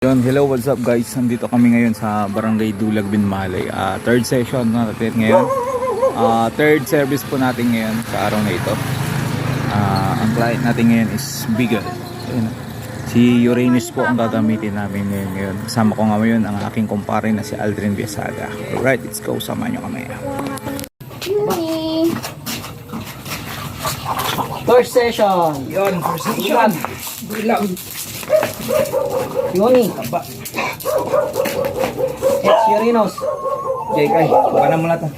Yun, hello, what's up guys? Nandito kami ngayon sa Barangay Dulag, Binmalay. Third session natin ngayon. Third service po natin ngayon sa araw na ito. Ang client natin ngayon is Bigel. Ayun, si Uranus po ang gagamitin namin ngayon. Kasama ko nga ngayon ang aking kumpare na si Aldrin Biasaga. Alright, let's go. Samahan nyo kami. First session. Yun, first session. Bilang. Yoni. Taba. It's Uranus. Jay, kay. Baka na mula ta.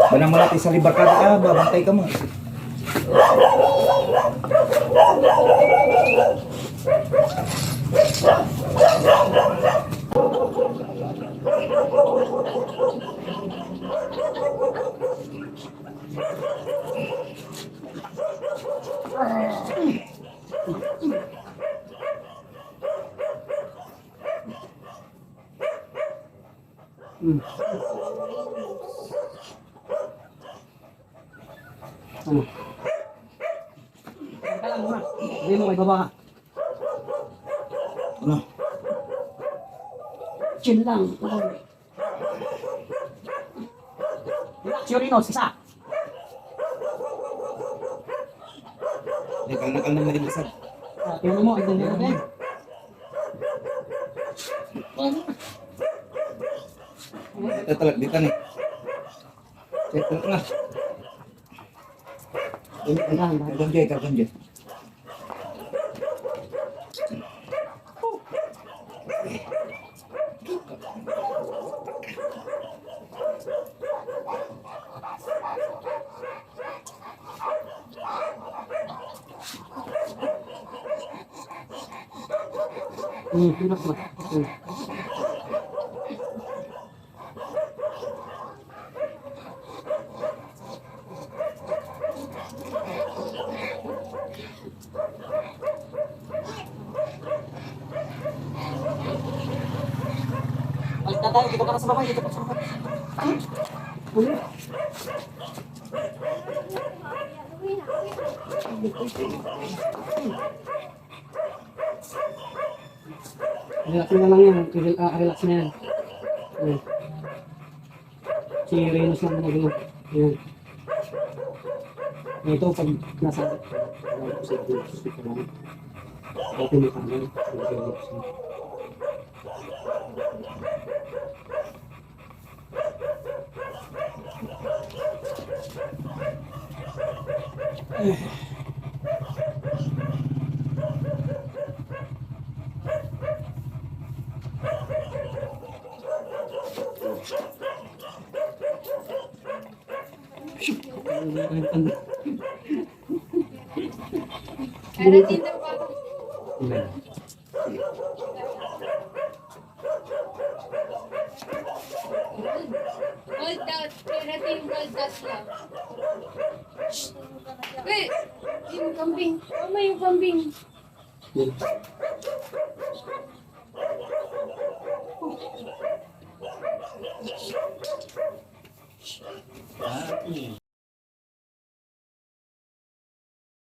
Baka mula ta sa libarkada ka. Babantay ka mo. Ano? Teka lang muna. Hindi mo kay baba ka. Ano? Chill lang. Relax, Uranus. Isa. Ay, kalnakal na marilisag. Tingnan mo. Ito nito din. Ito talag dito ni. Ito na. Kalkan Jay, kalkan Jay. Hirap ba? Balik na tayo, dito ka na sa baba, dito ka sa baba. Ulo. Relax na lang yan, relax na yan. Ayan. Si Uranus lang na gano'n. Ayan. Ito pag nasa... Open mo kanan. Karating daw ako. Gold dot. Karating gold dot lang. Wait! Yung kambing. Tama yung kambing.